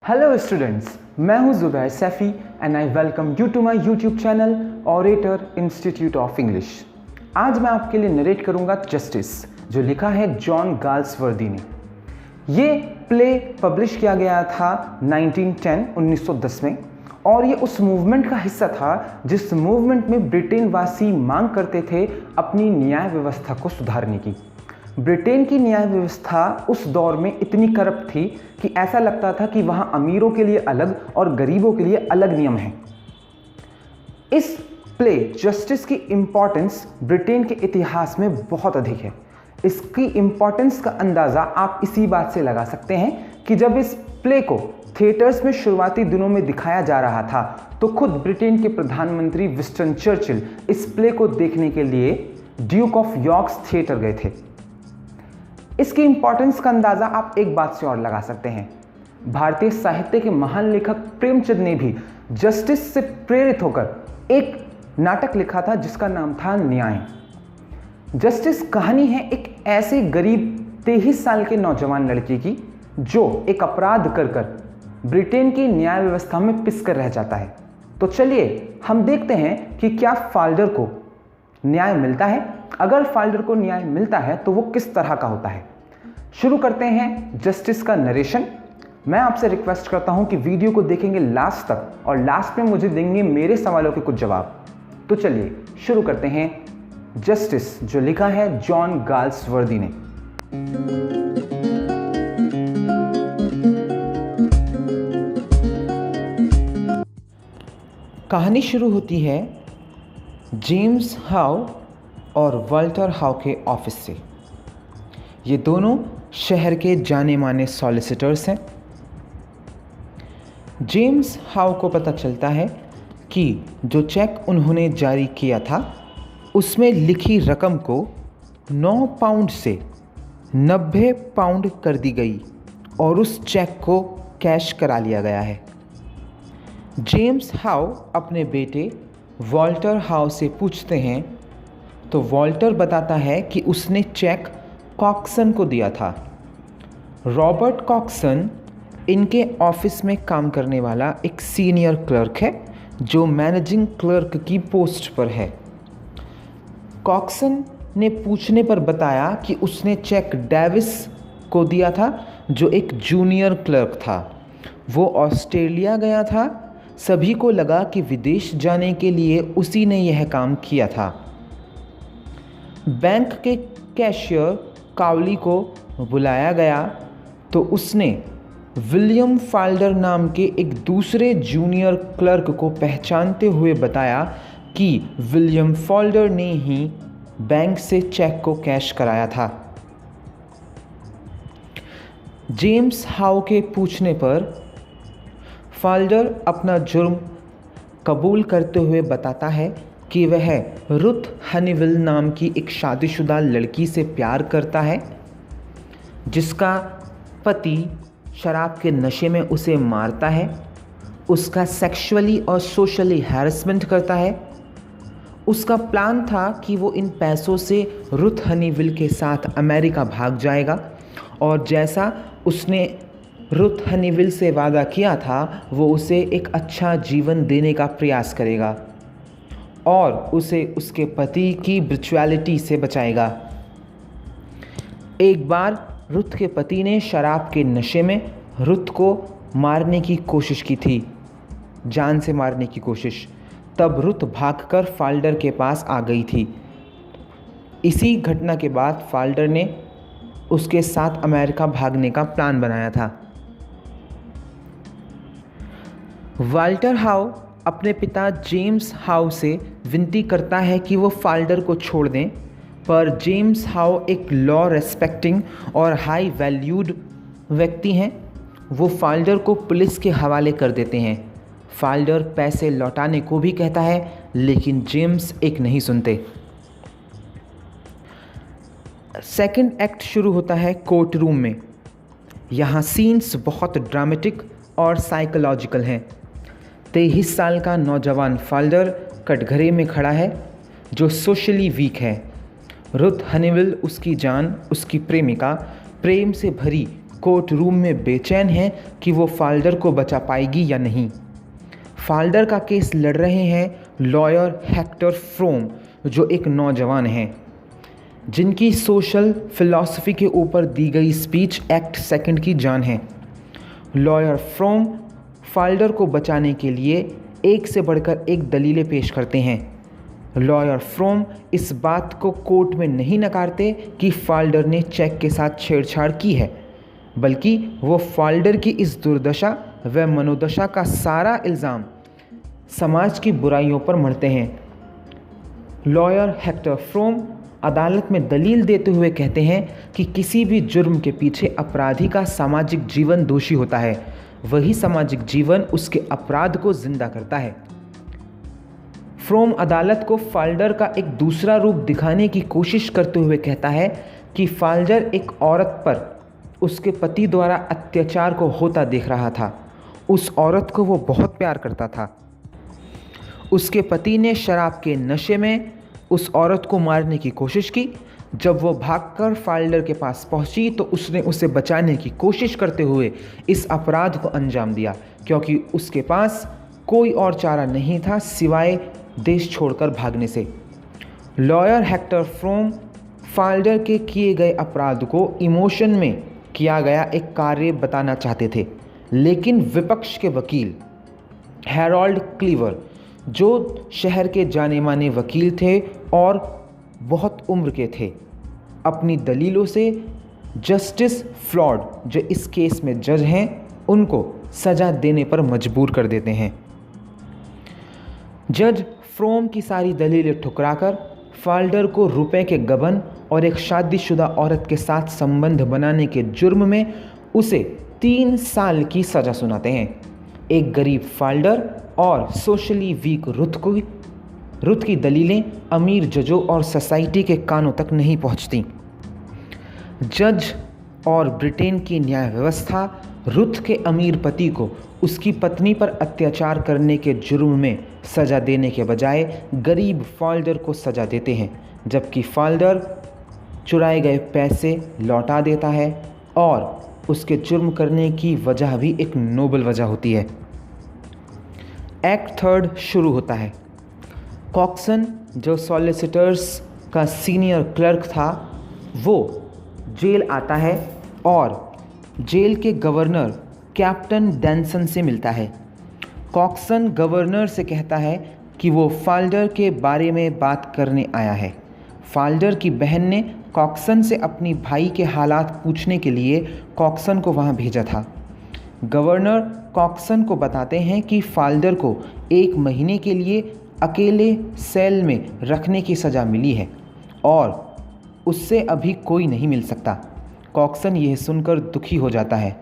Hello students, मैं हूं Zubair Saifi and I welcome you to my YouTube channel Orator Institute of English. आज मैं आपके लिए नरेट करूंगा जस्टिस, जो लिखा है जॉन गाल्सवर्दी ने। ये प्ले पब्लिश किया गया था 1910 में और ये उस मूवमेंट का हिस्सा था जिस मूवमेंट में ब्रिटेन वासी मांग करते थे अपनी न्याय व्यवस्था को सुधारने की। ब्रिटेन की न्याय व्यवस्था उस दौर में इतनी करप्ट थी कि ऐसा लगता था कि वहाँ अमीरों के लिए अलग और गरीबों के लिए अलग नियम हैं। इस प्ले जस्टिस की इम्पॉर्टेंस ब्रिटेन के इतिहास में बहुत अधिक है। इसकी इम्पॉर्टेंस का अंदाज़ा आप इसी बात से लगा सकते हैं कि जब इस प्ले को थिएटर्स में शुरुआती दिनों में दिखाया जा रहा था तो खुद ब्रिटेन के प्रधानमंत्री विंस्टन चर्चिल इस प्ले को देखने के लिए ड्यूक ऑफ यॉर्क थिएटर गए थे। इसकी इंपॉर्टेंस का अंदाज़ा आप एक बात से और लगा सकते हैं। भारतीय साहित्य के महान लेखक प्रेमचंद ने भी जस्टिस से प्रेरित होकर एक नाटक लिखा था जिसका नाम था न्याय। जस्टिस कहानी है एक ऐसे गरीब 23 साल के नौजवान लड़के की जो एक अपराध कर ब्रिटेन की न्याय व्यवस्था में पिस कर रह जाता है। तो चलिए हम देखते हैं कि क्या फाल्डर को न्याय मिलता है। अगर फाल्डर को न्याय मिलता है तो वो किस तरह का होता है। शुरू करते हैं जस्टिस का नरेशन। मैं आपसे रिक्वेस्ट करता हूं कि वीडियो को देखेंगे लास्ट तक और लास्ट में मुझे देंगे मेरे सवालों के कुछ जवाब। तो चलिए शुरू करते हैं जस्टिस, जो लिखा है जॉन गाल्सवर्दी ने। कहानी शुरू होती है जेम्स हाउ और वाल्टर हाउ के ऑफिस से। ये दोनों शहर के जाने माने सॉलिसिटर्स हैं। जेम्स हाउ को पता चलता है कि जो चेक उन्होंने जारी किया था उसमें लिखी रकम को 9 पाउंड से 90 पाउंड कर दी गई और उस चेक को कैश करा लिया गया है। जेम्स हाउ अपने बेटे वाल्टर हाउ से पूछते हैं तो वाल्टर बताता है कि उसने चेक कॉक्सन को दिया था। रॉबर्ट कॉक्सन इनके ऑफिस में काम करने वाला एक सीनियर क्लर्क है जो मैनेजिंग क्लर्क की पोस्ट पर है। कॉक्सन ने पूछने पर बताया कि उसने चेक डेविस को दिया था जो एक जूनियर क्लर्क था। वो ऑस्ट्रेलिया गया था। सभी को लगा कि विदेश जाने के लिए उसी ने यह काम किया था। बैंक के कैशियर कावली को बुलाया गया तो उसने विलियम फाल्डर नाम के एक दूसरे जूनियर क्लर्क को पहचानते हुए बताया कि विलियम फाल्डर ने ही बैंक से चेक को कैश कराया था। जेम्स हाउ के पूछने पर फाल्डर अपना जुर्म कबूल करते हुए बताता है कि वह रुथ हनीविल नाम की एक शादीशुदा लड़की से प्यार करता है जिसका पति शराब के नशे में उसे मारता है, उसका सेक्सुअली और सोशली हैरेसमेंट करता है। उसका प्लान था कि वो इन पैसों से रुथ हनीविल के साथ अमेरिका भाग जाएगा और जैसा उसने रुथ हनीविल से वादा किया था वो उसे एक अच्छा जीवन देने का प्रयास करेगा और उसे उसके पति की ब्रिचुअलिटी से बचाएगा। एक बार रुथ के पति ने शराब के नशे में रुथ को मारने की कोशिश की थी, जान से मारने की कोशिश। तब रुथ भागकर फाल्डर के पास आ गई थी। इसी घटना के बाद फाल्डर ने उसके साथ अमेरिका भागने का प्लान बनाया था। वाल्टर हाउ अपने पिता जेम्स हाउ से विनती करता है कि वो फाल्डर को छोड़ दें, पर जेम्स हाउ एक लॉ रेस्पेक्टिंग और हाई वैल्यूड व्यक्ति हैं। वो फाल्डर को पुलिस के हवाले कर देते हैं। फाल्डर पैसे लौटाने को भी कहता है लेकिन जेम्स एक नहीं सुनते। सेकंड एक्ट शुरू होता है कोर्ट रूम में। यहाँ सीन्स बहुत ड्रामेटिक और साइकोलॉजिकल हैं। 23 साल का नौजवान फाल्डर कटघरे में खड़ा है जो सोशली वीक है। रुथ हनीविल उसकी जान, उसकी प्रेमिका, प्रेम से भरी कोर्ट रूम में बेचैन है कि वो फाल्डर को बचा पाएगी या नहीं। फाल्डर का केस लड़ रहे हैं लॉयर हेक्टर फ्रोम, जो एक नौजवान हैं जिनकी सोशल फिलॉसफी के ऊपर दी गई स्पीच एक्ट सेकंड की जान है। लॉयर फ्रोम फाल्डर को बचाने के लिए एक से बढ़कर एक दलीलें पेश करते हैं। लॉयर फ्रोम इस बात को कोर्ट में नहीं नकारते कि फाल्डर ने चेक के साथ छेड़छाड़ की है, बल्कि वो फाल्डर की इस दुर्दशा व मनोदशा का सारा इल्ज़ाम समाज की बुराइयों पर मढ़ते हैं। लॉयर हेक्टर फ्रोम अदालत में दलील देते हुए कहते हैं कि किसी भी जुर्म के पीछे अपराधी का सामाजिक जीवन दोषी होता है, वही सामाजिक जीवन उसके अपराध को जिंदा करता है। फ्रोम अदालत को फाल्डर का एक दूसरा रूप दिखाने की कोशिश करते हुए कहता है कि फाल्डर एक औरत पर उसके पति द्वारा अत्याचार को होता देख रहा था। उस औरत को वो बहुत प्यार करता था। उसके पति ने शराब के नशे में उस औरत को मारने की कोशिश की। जब वो भागकर फाल्डर के पास पहुंची तो उसने उसे बचाने की कोशिश करते हुए इस अपराध को अंजाम दिया, क्योंकि उसके पास कोई और चारा नहीं था सिवाय देश छोड़कर भागने से। लॉयर हेक्टर फ्रोम फाल्डर के किए गए अपराध को इमोशन में किया गया एक कार्य बताना चाहते थे, लेकिन विपक्ष के वकील हैरोल्ड क्लीवर, जो शहर के जाने माने वकील थे और बहुत उम्र के थे, अपनी दलीलों से जस्टिस फ्लॉड, जो इस केस में जज हैं, उनको सज़ा देने पर मजबूर कर देते हैं। जज फ्रोम की सारी दलीलें ठुकराकर फाल्डर को रुपए के गबन और एक शादीशुदा औरत के साथ संबंध बनाने के जुर्म में उसे 3 साल की सज़ा सुनाते हैं। एक गरीब फाल्डर और सोशली वीक रुथ की दलीलें अमीर जजों और सोसाइटी के कानों तक नहीं पहुंचती। जज और ब्रिटेन की न्याय व्यवस्था रुथ के अमीर पति को उसकी पत्नी पर अत्याचार करने के जुर्म में सज़ा देने के बजाय गरीब फाल्डर को सज़ा देते हैं, जबकि फाल्डर चुराए गए पैसे लौटा देता है और उसके जुर्म करने की वजह भी एक नोबल वजह होती है। एक्ट थर्ड शुरू होता है। कॉक्सन, जो सॉलिसिटर्स का सीनियर क्लर्क था, वो जेल आता है और जेल के गवर्नर कैप्टन डैनसन से मिलता है। कॉक्सन गवर्नर से कहता है कि वो फाल्डर के बारे में बात करने आया है। फाल्डर की बहन ने कॉक्सन से अपनी भाई के हालात पूछने के लिए कॉक्सन को वहाँ भेजा था। गवर्नर कॉक्सन को बताते हैं कि फाल्डर को 1 महीने के लिए अकेले सेल में रखने की सज़ा मिली है और उससे अभी कोई नहीं मिल सकता। कॉक्सन यह सुनकर दुखी हो जाता है।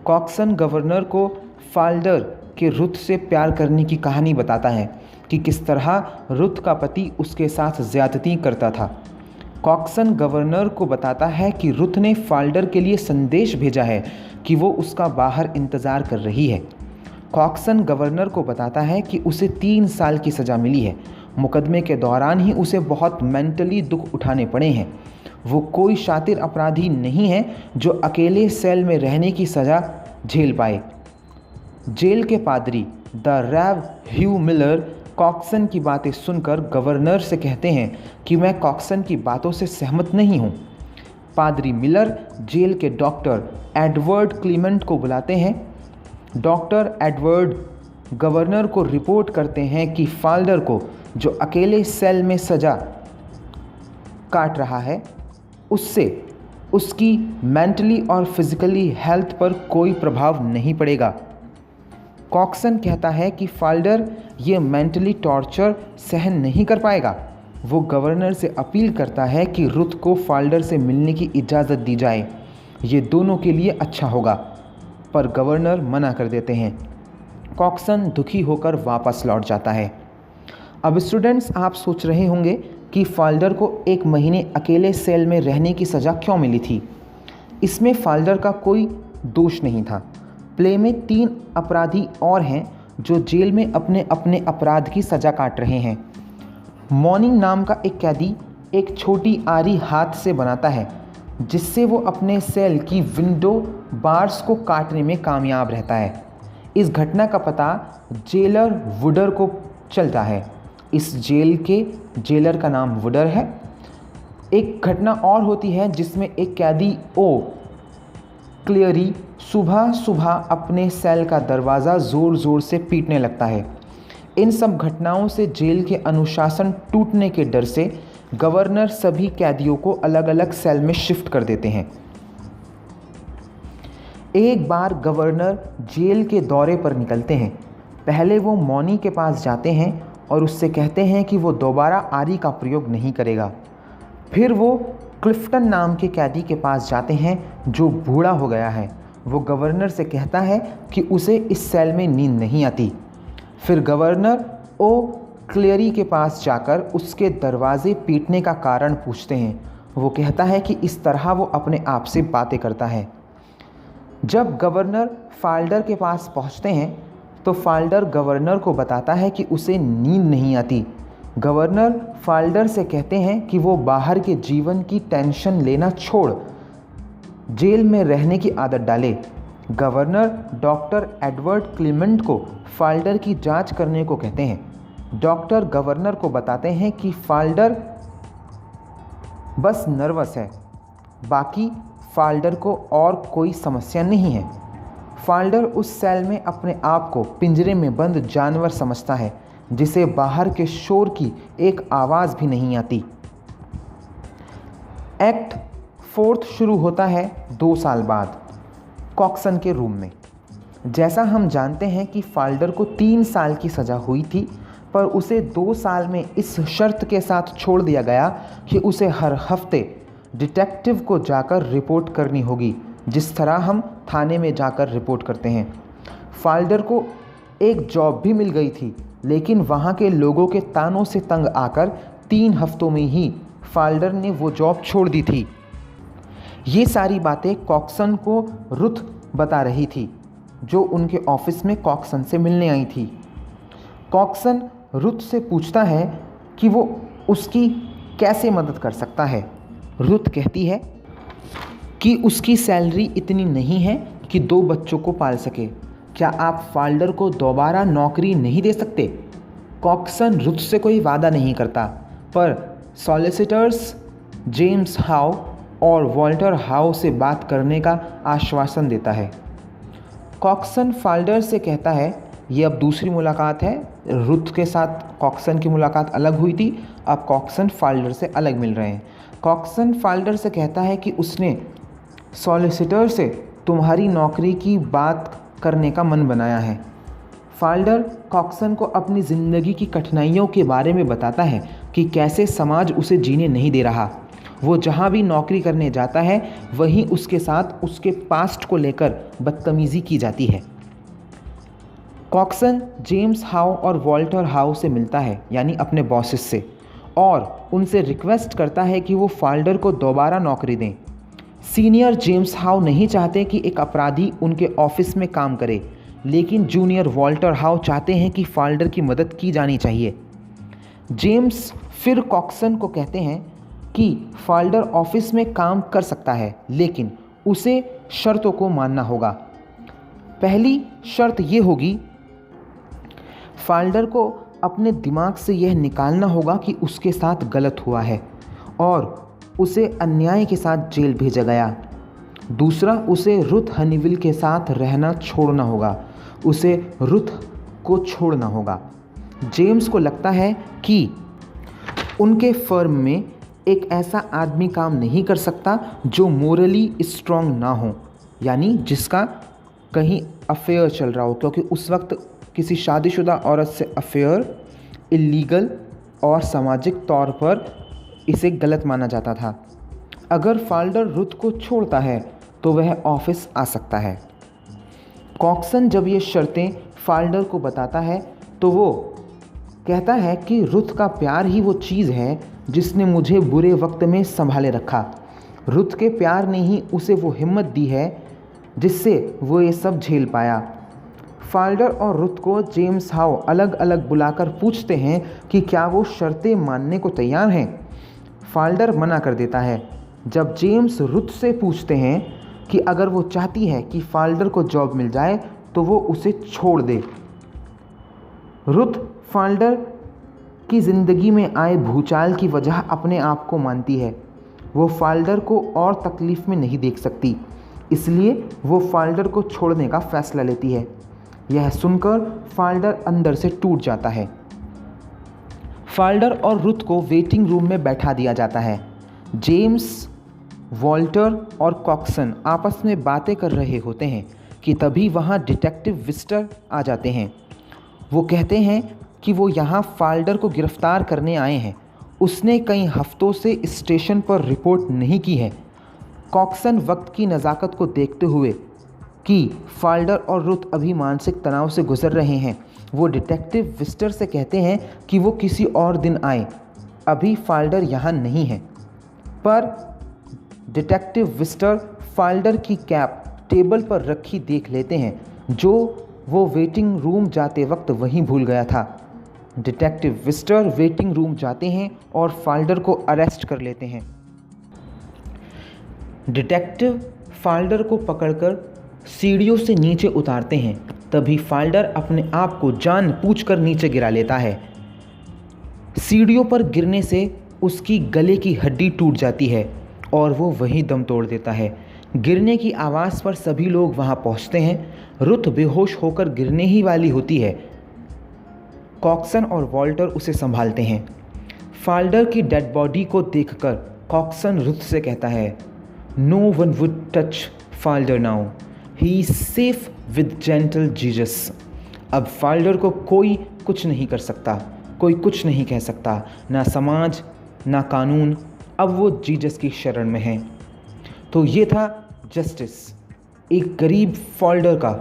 कॉक्सन गवर्नर को फाल्डर के रुथ से प्यार करने की कहानी बताता है कि किस तरह रुथ का पति उसके साथ ज़्यादती करता था। कॉक्सन गवर्नर को बताता है कि रुथ ने फाल्डर के लिए संदेश भेजा है कि वो उसका बाहर इंतज़ार कर रही है। कॉक्सन गवर्नर को बताता है कि उसे 3 साल की सज़ा मिली है। मुकदमे के दौरान ही उसे बहुत मेंटली दुख उठाने पड़े हैं। वो कोई शातिर अपराधी नहीं है जो अकेले सेल में रहने की सज़ा झेल पाए। जेल के पादरी the Rev Hugh Miller Cokeson की बातें सुनकर गवर्नर से कहते हैं कि मैं कॉक्सन की बातों से सहमत नहीं हूँ। पादरी मिलर जेल के डॉक्टर एडवर्ड क्लीमेंट को बुलाते हैं। डॉक्टर एडवर्ड गवर्नर को रिपोर्ट करते हैं कि फाल्डर को, जो अकेले सेल में सज़ा काट रहा है, उससे उसकी मेंटली और फिज़िकली हेल्थ पर कोई प्रभाव नहीं पड़ेगा। कॉक्सन कहता है कि फाल्डर ये मेंटली टॉर्चर सहन नहीं कर पाएगा। वो गवर्नर से अपील करता है कि रुथ को फाल्डर से मिलने की इजाज़त दी जाए, ये दोनों के लिए अच्छा होगा, पर गवर्नर मना कर देते हैं। कॉक्सन दुखी होकर वापस लौट जाता है। अब स्टूडेंट्स, आप सोच रहे होंगे कि फाल्डर को 1 महीने अकेले सेल में रहने की सज़ा क्यों मिली थी। इसमें फाल्डर का कोई दोष नहीं था। प्ले में 3 अपराधी और हैं जो जेल में अपने अपने अपराध की सज़ा काट रहे हैं। मॉर्निंग नाम का एक कैदी एक छोटी आरी हाथ से बनाता है जिससे वो अपने सेल की विंडो बार्स को काटने में कामयाब रहता है। इस घटना का पता जेलर वुडर को चलता है। इस जेल के जेलर का नाम वुडर है। एक घटना और होती है जिसमें एक कैदी ओ क्लियरी सुबह सुबह अपने सेल का दरवाज़ा ज़ोर ज़ोर से पीटने लगता है। इन सब घटनाओं से जेल के अनुशासन टूटने के डर से गवर्नर सभी कैदियों को अलग अलग सेल में शिफ्ट कर देते हैं। एक बार गवर्नर जेल के दौरे पर निकलते हैं। पहले वो मौनी के पास जाते हैं और उससे कहते हैं कि वो दोबारा आरी का प्रयोग नहीं करेगा। फिर वो क्लिफ्टन नाम के कैदी के पास जाते हैं जो बूढ़ा हो गया है। वो गवर्नर से कहता है कि उसे इस सेल में नींद नहीं आती। फिर गवर्नर ओ क्लियरी के पास जाकर उसके दरवाजे पीटने का कारण पूछते हैं। वो कहता है कि इस तरह वो अपने आप से बातें करता है। जब गवर्नर फाल्डर के पास पहुंचते हैं तो फाल्डर गवर्नर को बताता है कि उसे नींद नहीं आती। गवर्नर फाल्डर से कहते हैं कि वो बाहर के जीवन की टेंशन लेना छोड़ जेल में रहने की आदत डाले। गवर्नर डॉक्टर एडवर्ड क्लीमेंट को फाल्डर की जांच करने को कहते हैं। डॉक्टर गवर्नर को बताते हैं कि फाल्डर बस नर्वस है, बाकी फाल्डर को और कोई समस्या नहीं है। फाल्डर उस सेल में अपने आप को पिंजरे में बंद जानवर समझता है जिसे बाहर के शोर की एक आवाज़ भी नहीं आती। एक्ट 4 शुरू होता है 2 साल बाद कॉक्सन के रूम में। जैसा हम जानते हैं कि फाल्डर को 3 साल की सज़ा हुई थी, पर उसे 2 साल में इस शर्त के साथ छोड़ दिया गया कि उसे हर हफ्ते डिटेक्टिव को जाकर रिपोर्ट करनी होगी, जिस तरह हम थाने में जाकर रिपोर्ट करते हैं। फाल्डर को एक जॉब भी मिल गई थी, लेकिन वहाँ के लोगों के तानों से तंग आकर 3 हफ्तों में ही फाल्डर ने वो जॉब छोड़ दी थी। ये सारी बातें कॉक्सन को रुथ बता रही थी, जो उनके ऑफिस में कॉक्सन से मिलने आई थी। कॉक्सन रुथ से पूछता है कि वो उसकी कैसे मदद कर सकता है। रुथ कहती है कि उसकी सैलरी इतनी नहीं है कि 2 बच्चों को पाल सके। क्या आप फाल्डर को दोबारा नौकरी नहीं दे सकते? कॉक्सन रुथ से कोई वादा नहीं करता, पर सॉलिसिटर्स जेम्स हाउ और वॉल्टर हाउ से बात करने का आश्वासन देता है। कॉक्सन फाल्डर से कहता है, ये अब दूसरी मुलाकात है। रुथ के साथ कॉक्सन की मुलाकात अलग हुई थी, अब कॉक्सन फाल्डर से अलग मिल रहे हैं। कॉक्सन फाल्डर से कहता है कि उसने सॉलिसिटर से तुम्हारी नौकरी की बात करने का मन बनाया है। फाल्डर कॉक्सन को अपनी ज़िंदगी की कठिनाइयों के बारे में बताता है कि कैसे समाज उसे जीने नहीं दे रहा। वो जहाँ भी नौकरी करने जाता है वहीं उसके साथ उसके पास्ट को लेकर बदतमीज़ी की जाती है। कॉक्सन जेम्स हाउ और वॉल्टर हाउ से मिलता है, यानी अपने बॉसेस से, और उनसे रिक्वेस्ट करता है कि वो फाल्डर को दोबारा नौकरी दें। सीनियर जेम्स हाउ नहीं चाहते कि एक अपराधी उनके ऑफिस में काम करे, लेकिन जूनियर वॉल्टर हाउ चाहते हैं कि फाल्डर की मदद की जानी चाहिए। जेम्स फिर कॉक्सन को कहते हैं कि फाल्डर ऑफिस में काम कर सकता है, लेकिन उसे शर्तों को मानना होगा। पहली शर्त ये होगी, फाल्डर को अपने दिमाग से यह निकालना होगा कि उसके साथ गलत हुआ है और उसे अन्याय के साथ जेल भेजा गया। दूसरा, उसे रुथ हनीविल के साथ रहना छोड़ना होगा, उसे रुथ को छोड़ना होगा। जेम्स को लगता है कि उनके फर्म में एक ऐसा आदमी काम नहीं कर सकता जो मोरली स्ट्रांग ना हो, यानी जिसका कहीं अफेयर चल रहा हो, क्योंकि उस वक्त किसी शादीशुदा औरत से अफेयर इलीगल और सामाजिक तौर पर इसे गलत माना जाता था। अगर फाल्डर रुथ को छोड़ता है तो वह ऑफिस आ सकता है। कॉक्सन जब ये शर्तें फाल्डर को बताता है तो वो कहता है कि रुथ का प्यार ही वो चीज़ है जिसने मुझे बुरे वक्त में संभाले रखा। रुथ के प्यार ने ही उसे वो हिम्मत दी है जिससे वो ये सब झेल पाया। फाल्डर और रुथ को जेम्स हाउ अलग अलग बुलाकर पूछते हैं कि क्या वो शर्तें मानने को तैयार हैं। फाल्डर मना कर देता है। जब जेम्स रुथ से पूछते हैं कि अगर वो चाहती है कि फाल्डर को जॉब मिल जाए तो वो उसे छोड़ दे। रुथ फाल्डर की ज़िंदगी में आए भूचाल की वजह अपने आप को मानती है। वो फाल्डर को और तकलीफ़ में नहीं देख सकती, इसलिए वो फाल्डर को छोड़ने का फ़ैसला लेती है। यह सुनकर फाल्डर अंदर से टूट जाता है। फाल्डर और रुथ को वेटिंग रूम में बैठा दिया जाता है। जेम्स, वॉल्टर और कॉक्सन आपस में बातें कर रहे होते हैं कि तभी वहाँ डिटेक्टिव विस्टर आ जाते हैं। वो कहते हैं कि वो यहाँ फाल्डर को गिरफ्तार करने आए हैं। उसने कई हफ्तों से स्टेशन पर रिपोर्ट नहीं की है। कॉक्सन वक्त की नज़ाकत को देखते हुए कि फाल्डर और रुथ अभी मानसिक तनाव से गुजर रहे हैं, वो डिटेक्टिव विस्टर से कहते हैं कि वो किसी और दिन आए, अभी फाल्डर यहाँ नहीं है। पर डिटेक्टिव विस्टर फाल्डर की कैप टेबल पर रखी देख लेते हैं, जो वो वेटिंग रूम जाते वक्त वहीं भूल गया था। डिटेक्टिव विस्टर वेटिंग रूम जाते हैं और फाल्डर को अरेस्ट कर लेते हैं। डिटेक्टिव फाल्डर को पकड़कर सीढ़ियों से नीचे उतारते हैं। तभी फाल्डर अपने आप को जानबूझकर नीचे गिरा लेता है। सीढ़ियों पर गिरने से उसकी गले की हड्डी टूट जाती है और वो वहीं दम तोड़ देता है। गिरने की आवाज़ पर सभी लोग वहाँ पहुँचते हैं। रुथ बेहोश होकर गिरने ही वाली होती है। कॉक्सन और वॉल्टर उसे संभालते हैं। फाल्डर की डेड बॉडी को देखकर कॉक्सन रुथ से कहता है, no one would touch Falder now, he is safe with gentle Jesus. अब फाल्डर को कोई कुछ नहीं कर सकता, कोई कुछ नहीं कह सकता, ना समाज ना कानून। अब वो जीसस की शरण में है। तो ये था जस्टिस, एक गरीब फाल्डर का,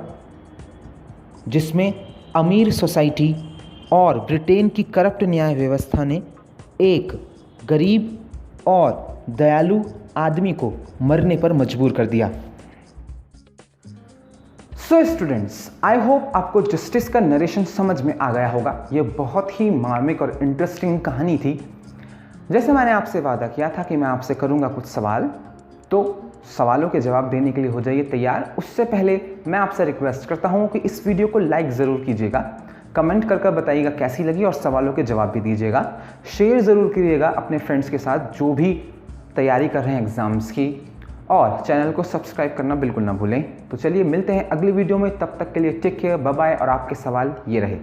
जिसमें अमीर सोसाइटी और ब्रिटेन की करप्ट न्याय व्यवस्था ने एक गरीब और दयालु आदमी को मरने पर मजबूर कर दिया। सो स्टूडेंट्स, आई होप आपको जस्टिस का नरेशन समझ में आ गया होगा। ये बहुत ही मार्मिक और इंटरेस्टिंग कहानी थी। जैसे मैंने आपसे वादा किया था कि मैं आपसे करूँगा कुछ सवाल, तो सवालों के जवाब देने के लिए हो जाइए तैयार। उससे पहले मैं आपसे रिक्वेस्ट करता हूँ कि इस वीडियो को लाइक ज़रूर कीजिएगा, कमेंट कर बताइएगा कैसी लगी और सवालों के जवाब भी दीजिएगा। शेयर ज़रूर कीजिएगा अपने फ्रेंड्स के साथ जो भी तैयारी कर रहे हैं एग्ज़ाम्स की, और चैनल को सब्सक्राइब करना बिल्कुल ना भूलें। तो चलिए मिलते हैं अगली वीडियो में, तब तक के लिए टेक केयर, बाय बाय। और आपके सवाल ये रहे।